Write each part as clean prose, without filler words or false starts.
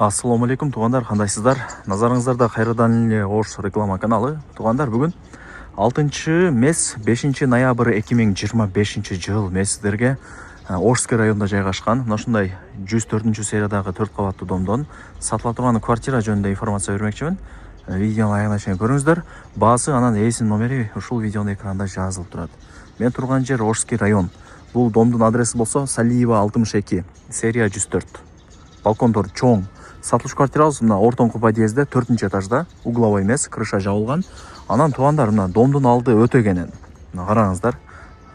Ассаламу алейкум, туғандар, қандайсыздар? Назарыңыздарда қайрадан эле Ош реклама каналы. Туғандар, бүгін 6 мес 5 ноябрь 2025 жыл мен сіздерге Ошский районда жайгашкан ушундай 104 сериядагы 4 кабаттуу домдон сатыла турган квартира жөнүндө информация бермекчимин. Видеону аягына чейин көрүңүздөр. Баасы анан ээсинин номери ушул видеонун экранында жазылып турат. Мен турган жер Ошский район. Бул домдун адреси болсо Салиева 62, серия 104. Балкондор чоң. Сатылыш квартирабыз мына ортоңку подъездде 4-этажда, угловой эмес, крыша жабылган. Анан туугандар, мына домдун алды өтө кенен. Мына караңыздар.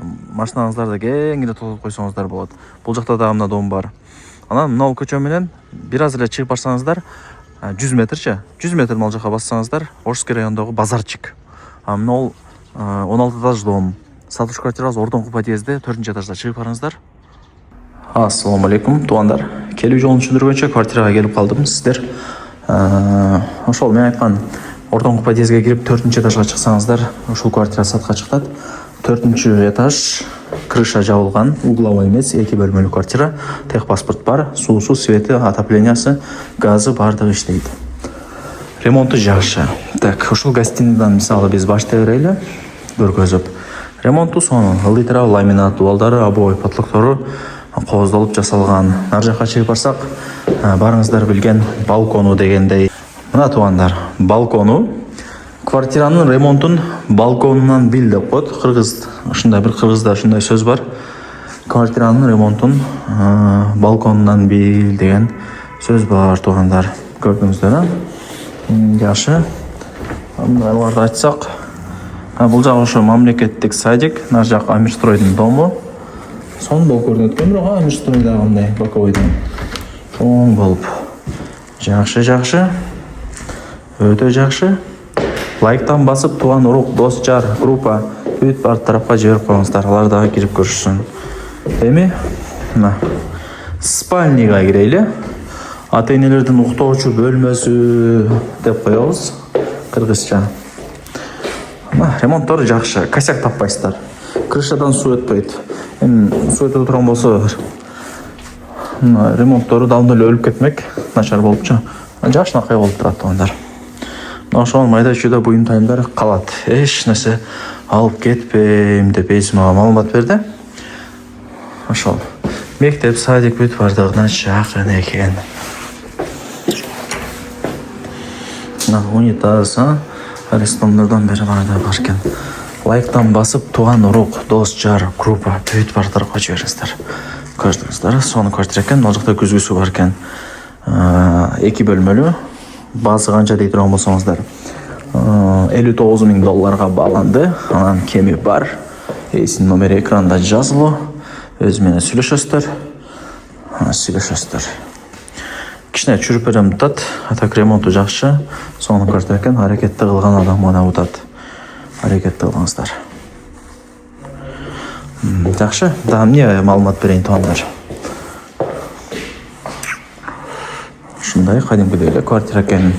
Машинаңыздарды кеңине тотоп койсоңуздар болот. Бул жакта дагы мына дом бар. Анан мына көчө менен бир аз эле чыгып барсаңыздар, 100 метрче, 100 метр мал жака бассаңыздар, Ошский райондогу базарчик. Мына ол 16 этаж дом. Сатылыш квартирабыз ортоңку подъездде 4-этажда, чыгып барыңыздар. Ассаламу алейкум, туугандар. Келүү жолун түшүндүргөнчө квартирага келип калдым. Сиздер ошол мен айткан ортоңку подъездге кирип 4-этажга чыксаңыздар, ушул квартира сатка чыктат. 4-этаж, крыша жабылган, угловой эмес, 2 бөлмөлүү квартира. Техпаспорт бар, суусу, свети, отоплениясы, газы бардыгы иштейт. Ремонту жакшы. Так, ушул гостиныйдан мисалы биз баштай берели, көргөзүп. Ремонту сонун, ылдый ламинат, дубалдары, обой, потлоктору кооздолуп жасалган. Ар жака чыгып барсак, барыңыздар билген балкону дегендей. Мына туугандар, балкону квартиранын ремонтун балконунан бил деп коет. Кыргыз, ушундай бир кыргызда ушундай сөз бар. Квартиранын ремонтун балконунан бил деген сөз бар туугандар. Көрдүңүздөр, жакшы. Аларды айтсак, бул жак ошо мамлекеттик садик, нар жак Амирстройдун дому. Сон болуп көрүнөт экен, бирок Амирстройдагы мындай боковойдон чоң болуп. Жакшы. Өтө жакшы. Лайктан басып, туган урук, дос, жар, группа бүт бар тарапка жиберип коюңуздар. Алар дагы кирип көрүшсүн. Эми мына спальныйга кирели. Ата-энелердин уктоочу бөлмөсү деп коебуз кыргызча. Ремонттор жакшы, косяк таппайсыздар. Крышадан суу өтпөйт. Эми суу өтө турган болсо, ремонттору давно эле өлүп кетмек, начар болупчу. Жакшынакай болуп турат туугандар. Ошол майда чүйдө буюм тайымдар калат. Эч нерсе алып кетпейм деп эси мага маалымат берди. Ошол мектеп, садик бүт бардыгына жакын экен. Мына унитаз, ресторандардан бери баарда бар экен. Лайктан басып, туган урук, дос, жар, группа бүт бар тарапка жибериңиздер. Көрдүңүздөр, сонун квартира экен. Ал жакта күзгүсү бар экен. 2 бөлмөлүү. Баасы канча дей турган болсоңуздар, $59,000 бааланды. Анан кеми бар. Эсинин номери экранда жазылуу. Өзү менен сүйлөшөсүздөр. Кичине чүрүп берем атат. Так ремонту жакшы. Сонун квартира экен. Аракетти кылган адам гана утат. Аракетти кылыңыздар. Жакшы. Дагы эмне маалымат берейин туугандар. Ушундай кадимкидей эле квартира экен.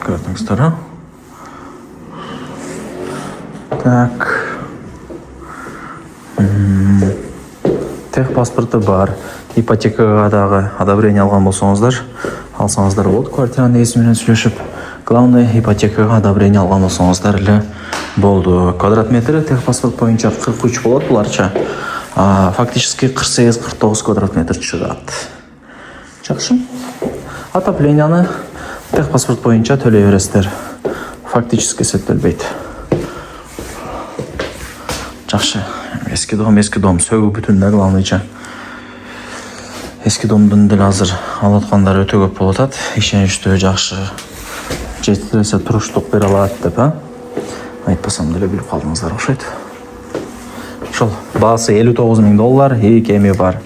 Көрдүңүздөр, Так. Техпаспорту бар. Ипотекага дагы одобрение алган болсоңуздар, алсаңыздар болот. Квартиранын ээси менен сүйлөшүп, главный ипотекага одобрение алган болсоңуздар эле болду. Квадрат метри техпаспорт боюнча 43 болот буларча. Фактически 48-49 квадрат метр чыгат. Жакшы. Отопленияны техпаспорт боюнча төлөй бересиздер. Фактически эсептелбейт. Жакшы. Эски дом сөгүп бүтүндө главныйча. Эски домдун деле азыр алып аткандар өтө көп болуп атат. Ишеничтүү, жакшы. Жеткирсе туруштук бере алат деп, айтпасам деле билип калдыңыздар окшойт. Ошол баасы $59,000, кеми бар.